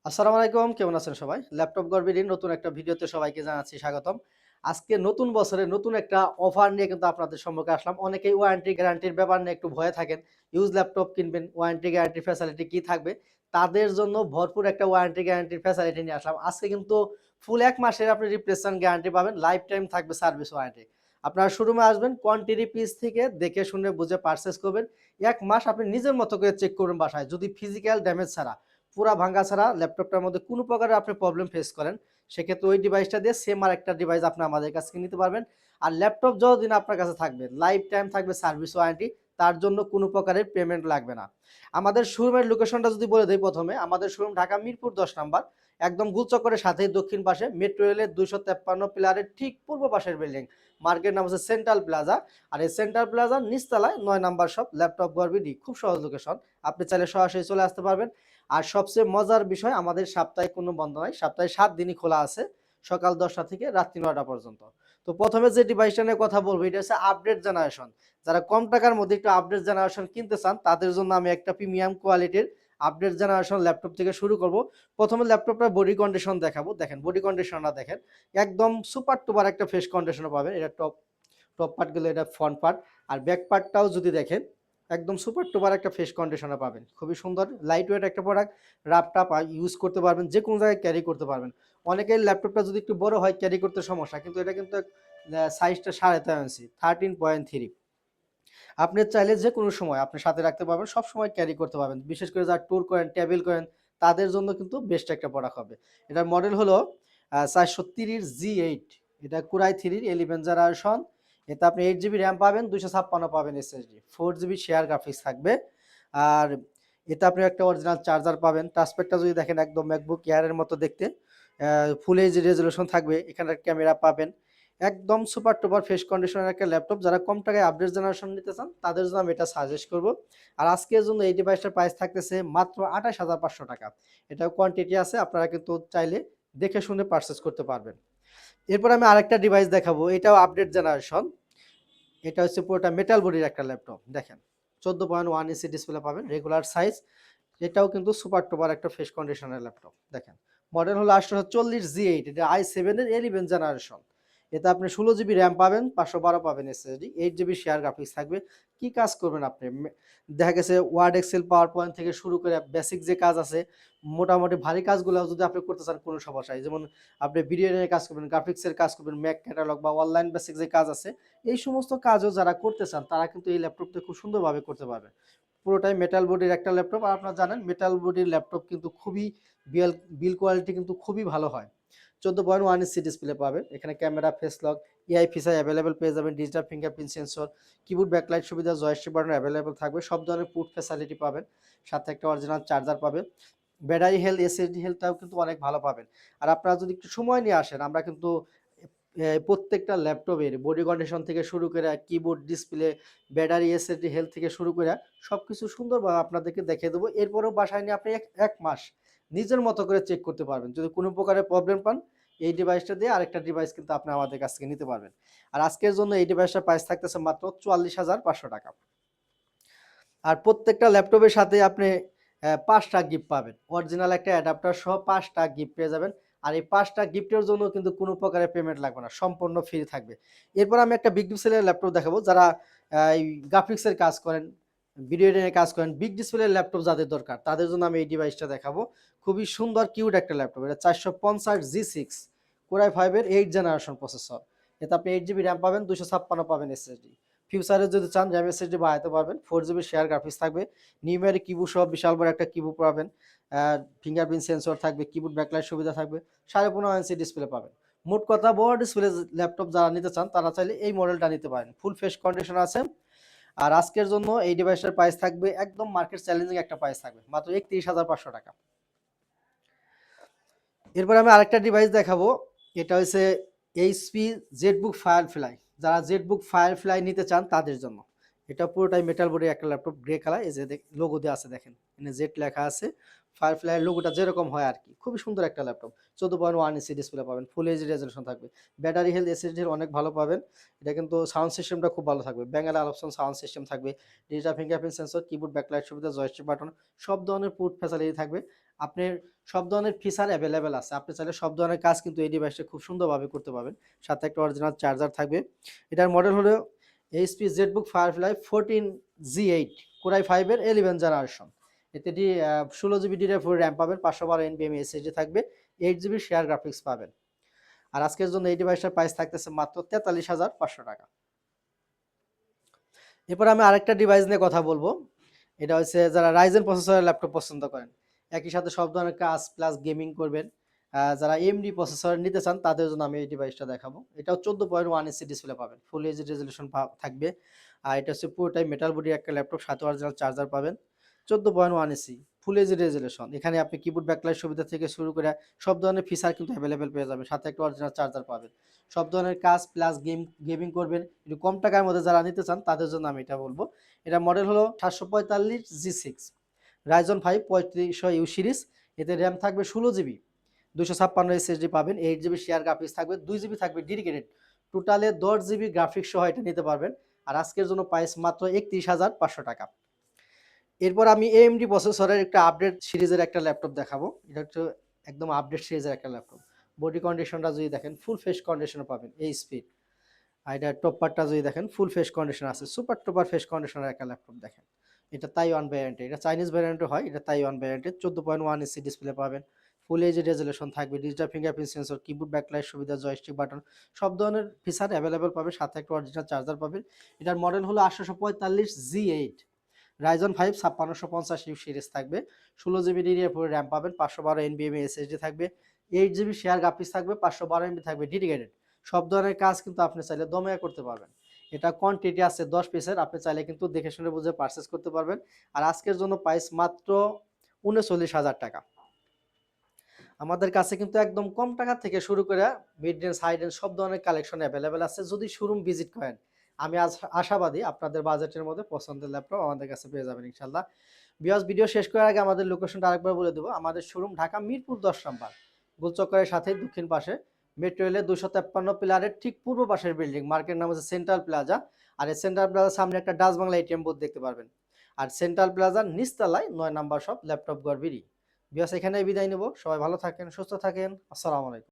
আসসালামু আলাইকুম, কেমন আছেন সবাই? ল্যাপটপ গর্বেরই নতুন একটা ভিডিওতে সবাইকে জানাচ্ছি স্বাগতম। আজকে নতুন বছরে নতুন একটা অফার নিয়ে কিন্তু আপনাদের সম্মুখে আসলাম। অনেকেই ওয়ারেন্টি গ্যারান্টির ব্যাপার নিয়ে একটু ভয়ে থাকেন। ইউজ ল্যাপটপ কিনবেন, ওয়ারেন্টি গ্যারান্টি ফ্যাসিলিটি কি থাকবে? তাদের জন্য ভরপুর একটা ওয়ারেন্টি গ্যারান্টির ফ্যাসিলিটি নিয়ে আসলাম। আজকে কিন্তু ফুল ১ মাসের আপনি রিপ্লেসমেন্ট গ্যারান্টি পাবেন। লাইফ টাইম থাকবে সার্ভিস ওয়ারেন্টি। আপনারা শোরুমে আসবেন, কোয়ান্টিটি পিস থেকে দেখে শুনে বুঝে পারচেজ করবেন। ১ মাস আপনি নিজের মতো করে চেক করবেন বাসায়। যদি ফিজিক্যাল ড্যামেজ ছাড়া পুরা ভাঙ্গা ছাড়া ল্যাপটপটার মধ্যে কোনো প্রকারের আপনি প্রবলেম ফেস করেন, সেক্ষেত্রে ওই ডিভাইসটা দিয়ে সেম আরেকটা ডিভাইস আপনি আমাদের কাছ থেকে নিতে পারবেন। আর ল্যাপটপ যতদিন আপনার কাছে থাকবে, লাইফ টাইম থাকবে সার্ভিস ওয়ারেন্টি, তার জন্য কোনো প্রকারের পেমেন্ট লাগবে না। আমাদের শোরুমের লোকেশনটা যদি বলে দেই প্রথমে, আমাদের শোরুম ঢাকা মিরপুর ১০ নাম্বার, একদম গোলচক্করের সাথেই দক্ষিণ পাশে মেট্রো রেলের ২৫৩ পিলারের ঠিক পূর্ব পাশের বিল্ডিং। মার্কেট নাম হচ্ছে সেন্ট্রাল প্লাজা। আর এই সেন্ট্রাল প্লাজার নিচতলায় ৯ নাম্বার শপ ল্যাপটপ গর্বিডি। খুব সহজ লোকেশন। আপনি চাইলে সরাসরি চলে আসতে পারবেন। আর সবচেয়ে মজার বিষয়, আমাদের সাপ্তাহিক কোনো বন্ধ নাই, সপ্তাহে ৭ দিনই খোলা আছে, সকাল ১০টা থেকে রাত্রি ৯টা পর্যন্ত। তো প্রথমে যে ডিভাইসটা নিয়ে কথা বলবো, এটা হচ্ছে আপডেট জেনারেশন। যারা কম টাকার মধ্যে একটু আপডেট জেনারেশন কিনতে চান, তাদের জন্য আমি একটা প্রিমিয়াম কোয়ালিটির আপডেট জেনারেশন ল্যাপটপ থেকে শুরু করব। প্রথমে ল্যাপটপটার বডি কন্ডিশন দেখাবো। দেখেন বডি কন্ডিশনটা দেখেন, একদম সুপার টুপার একটা ফ্রেশ কন্ডিশনে পাবেন। এটা টপ টপ পার্টগুলো, এটা ফ্রন্ট পার্ট। আর ব্যাক পার্টটাও যদি দেখেন, একদম সুপার টুপার একটা ফ্রেশ কন্ডিশনে পাবেন। খুবই সুন্দর লাইট ওয়েট একটা প্রোডাক্ট। ল্যাপটপ ইউজ করতে পারবেন, যে কোনো জায়গায় ক্যারি করতে পারবেন। অনেকের ল্যাপটপটা যদি একটু বড় হয় ক্যারি করতে সমস্যা, কিন্তু এটা কিন্তু সাইজটা 13.5 ইঞ্চি, 13.3। আপনি চাইলে যে কোনো সময় আপনি সাথে রাখতে পারবেন, সব সময় ক্যারি করতে পারবেন। বিশেষ করে যারা ট্যুর করেন, ট্রাভেল করেন, তাদের জন্য কিন্তু বেস্ট একটা প্রোডাক্ট হবে। এটার মডেল হলো 430G8। এটা কোরাই 3 11 জেনারেশন। এতে আপনি 8 জিবি র্যাম পাবেন, 256 পাবেন এসএসডি, 4 জিবি শেয়ার গ্রাফিক্স থাকবে। আর এতে আপনি একটা অরিজিনাল চার্জার পাবেন। টাচপ্যাডটা যদি দেখেন, একদম ম্যাকবুক এয়ারের মতো দেখতে। ফুল এইচডি রেজলিউশন থাকবে, এখানে ক্যামেরা পাবেন। একদম সুপার টুপার ফ্রেশ কন্ডিশনের একটা ল্যাপটপ। যারা কম টাকায় আপডেট জেনারেশন নিতে চান, তাদের জন্য আমি এটা সাজেস্ট করব। আর আজকের জন্য এই ডিভাইসটার প্রাইস থাকতেছে মাত্র ২৮,৫০০ টাকা। এটাও কোয়ান্টিটি আছে, আপনারা কিন্তু চাইলে দেখে শুনে পারচেস করতে পারবেন। এরপর আমি আরেকটা ডিভাইস দেখাবো, এটাও আপডেট জেনারেশন। এটা হচ্ছে পুরোটা মেটাল বডির একটা ল্যাপটপ। দেখেন 14.1 ইঞ্চি ডিসপ্লে পাবেন, রেগুলার সাইজ। এটাও কিন্তু সুপার টুপার একটা ফ্রেশ কন্ডিশনের ল্যাপটপ। দেখেন মডেল হলো 840G8। এটা i7 এর 11 জেনারেশন। এতে আপনি 16 জিবি র্যাম পাবেন, 512 পাবেন এসএসডি, 8 জিবি শেয়ার গ্রাফিক্স থাকবে। কি কাজ করবেন আপনি? দেখা গেছে ওয়ার্ড, এক্সেল, পাওয়ার পয়েন্ট থেকে শুরু করে বেসিক যে কাজ আছে, মোটামুটি ভারী কাজগুলো যদি আপনি করতে চান কোনো সমস্যা নেই। যেমন আপনি ভিডিও এডিটিং কাজ করবেন, গ্রাফিক্সের কাজ করবেন, ম্যাক ক্যাটালগ বা অনলাইন বেসিক যে কাজ আছে, এই সমস্ত কাজও যারা করতে চান, তারা কিন্তু এই ল্যাপটপটা খুব সুন্দরভাবে করতে পারবে। পুরোটাই মেটাল বডির একটা ল্যাপটপ। আর আপনারা জানেন মেটাল বডির ল্যাপটপ কিন্তু খুবই বিল কোয়ালিটি কিন্তু খুবই ভালো হয়। 14.1 ইঞ্চি ডিসপ্লে পাবেন, এখানে camera, face lock, AI feature available পেয়ে যাবেন, digital fingerprint sensor, keyboard backlight সুবিধা, জয়স্টিক বাটন অ্যাভেলেবেল থাকবে, সব ধরনের পুট ফ্যাসিলিটি পাবেন, সাথে একটা অরিজিনাল চার্জার পাবেন। ব্যাটারি হেলথ, এসএসডি হেলথটাও কিন্তু অনেক ভালো পাবেন। আর আপনারা যদি একটু সময় নিয়ে আসেন, আমরা কিন্তু প্রত্যেকটা ল্যাপটপের বডি কন্ডিশন থেকে শুরু করে keyboard, display, battery, SSD health থেকে শুরু করে সবকিছু সুন্দরভাবে আপনাদেরকে দেখিয়ে দেবো। এরপরেও বাসায় নিয়ে আপনি এক মাস নিজের মতো করে চেক করতে পারবেন। যদি কোনো প্রকারের প্রবলেম পান, এই ডিভাইসটা দিয়ে আরেকটা ডিভাইস কিন্তু আপনি আমাদের কাছ থেকে নিতে পারবেন। আর আজকের জন্য এই ডিভাইসটার প্রাইস থাকতেছে মাত্র ৪৪,৫০০ টাকা। আর প্রত্যেকটা ল্যাপটপের সাথে আপনি ৫টা গিফট পাবেন। অরিজিনাল একটা অ্যাডাপ্টার সহ ৫টা গিফট পেয়ে যাবেন। আর এই ৫টা গিফটের জন্য কিন্তু কোনো প্রকারের পেমেন্ট লাগবে না, সম্পূর্ণ ফ্রি থাকবে। এরপর আমি একটা বিগ ডিসপ্লের ল্যাপটপ দেখাবো। যারা এই গ্রাফিক্সের কাজ করেন, ভিডিও এডিটিং এর কাজ করেন, বিগ ডিসপ্লের ল্যাপটপ যাদের দরকার, তাদের জন্য আমি এই ডিভাইসটা দেখাবো। খুবই সুন্দর কিউট একটা ল্যাপটপ। এটা 450G6 কোরাই 5 এর 8 জেনারেশন প্রসেসর। এতে আপনি 8 জিবি র্যাম পাবেন, 256 পাবেন এসএসডি। ফিউচারে যদি চান র্যাম এসএসডি বাড়াতে পারবেন। 4 জিবি শেয়ার গ্রাফিক্স থাকবে, নিউমেরিক কিবোর্ড সহ বিশাল বড় একটা কিবোর্ড পাবেন। ফিঙ্গারপ্রিন্ট সেন্সর থাকবে, কিবোর্ড ব্যাকলাইট সুবিধা থাকবে, 15.5 ইঞ্চি ডিসপ্লে পাবেন। মোট কথা, বড় ডিসপ্লে ল্যাপটপ যারা নিতে চান, তারা চাইলে এই মডেলটা নিতে পারেন। ফুল ফ্রেশ কন্ডিশন আছে। আর আজকের জন্য এই ডিভাইসের প্রাইস থাকবে একদম মার্কেট চ্যালেঞ্জিং একটা প্রাইস থাকবে, মাত্র 31,৫০০ টাকা। এরপর আমি আরেকটা ডিভাইস দেখাবো। এটা হচ্ছে এইচপি জেটবুক ফায়ারফ্লাই। যারা জেটবুক ফায়ারফ্লাই নিতে চান, তাদের জন্য। এটা পুরোটাই মেটাল বডির একটা ল্যাপটপ, গ্রে কালার। এই যে লোগো দেওয়া আছে, দেখেন এখানে জেট লেখা আছে। ফায়ারফ্লাই লোগোটা যেরকম হয় আর কি, খুবই সুন্দর একটা ল্যাপটপ। 14.1 ইঞ্চি ডিসপ্লে পাবেন, ফুল এইচডি রেজলিউশন থাকবে, ব্যাটারি হেলথ, এসএসডির অনেক ভালো পাবেন। এটা কিন্তু সাউন্ড সিস্টেমটা খুব ভালো থাকবে, ব্যাঙ্গালা অপশন সাউন্ড সিস্টেম থাকবে, digital fingerprint sensor, keyboard backlight সুবিধা, জয়স্টিক বাটন, সব ধরনের পুট ফ্যাসিলিটি থাকবে। আপনার সব ধরনের ফিচার অ্যাভেলেবেল আছে। আপনি চাইলে সব ধরনের কাজ কিন্তু এই ডিভাইসটা খুব সুন্দরভাবে করতে পারবেন। সাথে একটা অরিজিনাল চার্জার থাকবে। এটার মডেল হলো HP ZBook Firefly 14G8 Core i5 এর 11 জেনারেশন। এতে 16 জিবি DDR4 RAM পাবেন, 512 NVMe SSD থাকবে, 8 জিবি শেয়ার গ্রাফিক্স পাবেন। আর আজকের জন্য এই ডিভাইসটার প্রাইস থাকতেছে মাত্র 43,500 টাকা। এরপর আমি আরেকটা ডিভাইস নিয়ে কথা বলবো। এটা হচ্ছে যারা রাইজেন প্রসেসরের ল্যাপটপ পছন্দ করেন, একই সাথে সব ধরনের কাজ প্লাস গেমিং করবেন, যারা AMD প্রসেসর নিতে চান তাদের জন্য আমি এই ডিভাইসটা দেখাবো। এটাও 14.1 ইঞ্চি ডিসপ্লে পাবেন, ফুল এইচডি রেজলিউশন থাকবে। আর এটা হচ্ছে পুরোটাই মেটাল বডি একটা ল্যাপটপ, সাথে অরিজিনাল চার্জার পাবেন। 14.1 ইঞ্চি ফুল এইচডি রেজলিউশন, এখানে আপনি কিবোর্ড ব্যাকলাইট সুবিধা থেকে শুরু করে সব ধরনের ফিচার কিন্তু অ্যাভেলেবেল পেয়ে যাবেন, সাথে একটা অরিজিনাল চার্জার পাবেন। সব ধরনের কাজ প্লাস গেমিং করবেন, একটু কম টাকার মধ্যে যারা নিতে চান তাদের জন্য আমি এটা বলবো। এটা মডেল হলো 745G6 Ryzen 5 3500U সিরিজ। এতে র্যাম থাকবে 16 জিবি, 256 SSD পাবেন, 8 জিবি শেয়ার গ্রাফিক্স থাকবে, 2 জিবি থাকবে ডেডিকেটেড। টোটালে 10 জিবি গ্রাফিক্স সহ এটা নিতে পারবেন। আর আজকের জন্য প্রাইস মাত্র 31,500 টাকা। এরপর আমি AMD প্রসেসরের একটা আপডেট সিরিজের একটা ল্যাপটপ দেখাবো। এটা হচ্ছে একদম আপডেট সিরিজের একটা ল্যাপটপ। বডি কন্ডিশনটা যদি দেখেন ফুল ফ্রেশ কন্ডিশনে পাবেন, এই স্পিড। আর এটা টপ পার্টটা যদি দেখেন ফুল ফ্রেশ কন্ডিশন আছে, সুপার টুপার ফ্রেশ কন্ডিশনের একটা ল্যাপটপ দেখেন। এটা তাইওয়ান ভ্যারিয়েন্টে, এটা চাইনিজ ভ্যারিয়েন্টে হয়, এটা তাইওয়ান ভ্যারিয়েন্টে। 14.1 ইঞ্চি ডিসপ্লে পাবেন, ফুল এইচডি রেজলিউশন থাকবে, digital fingerprint sensor, keyboard backlight সুবিধা, জয়স্টিক বাটন, সব ধরনের ফিচার অ্যাভেলেবেল পাবে, সাথে একটা অরিজিনাল চার্জার পাবেন। এটার মডেল হলো 845G8 Ryzen 5 5650U সিরিজ থাকবে, 16 জিবি DDR4 র্যাম পাবেন, 512 NVMe SSD থাকবে, 8 জিবি শেয়ার গ্রাফিক্স থাকবে, 512 MB থাকবে ডেডিকেটেড। সব ধরনের কাজ কিন্তু আপনি চাইলে দমে করতে পারবেন। এটা কোয়ান্টিটি আছে 10 পিসের, আপনি চাইলে কিন্তু দেখে শুনে বুঝে পারচেজ করতে পারবেন। আর আজকের জন্য প্রাইস মাত্র 39,000 টাকা। আমাদের কাছে কিন্তু একদম কম টাকা থেকে শুরু করে মিড রেঞ্জ হাই রেঞ্জ সব ধরনের কালেকশন অ্যাভেলেবেল আছে। যদি শোরুম ভিজিট করেন, আমি আজ আশাবাদী আপনাদের বাজেটের মধ্যে পছন্দের ল্যাপটপ আমাদের কাছে পেয়ে যাবেন ইনশাল্লাহ। বিকজ ভিডিও শেষ করার আগে আমাদের লোকেশনটা আরেকবার বলে দেবো। আমাদের শোরুম ঢাকা মিরপুর 10 নম্বর, গোলচক্করের সাথে দক্ষিণ পাশে, মেট্রো রেলের 253 পিলারের ঠিক পূর্ব পাশের বিল্ডিং, মার্কেট নাম হচ্ছে সেন্ট্রাল প্লাজা। আর এই সেন্ট্রাল প্লাজার সামনে একটা ডাচ বাংলা ATM বুথ দেখতে পারবেন। আর সেন্ট্রাল প্লাজার নিচতলায় 9 নম্বর শপ ল্যাপটপ গড়বিড়ি। বিকজ এখানে বিদায় নেব। সবাই ভালো থাকেন, সুস্থ থাকেন। আসসালামু আলাইকুম।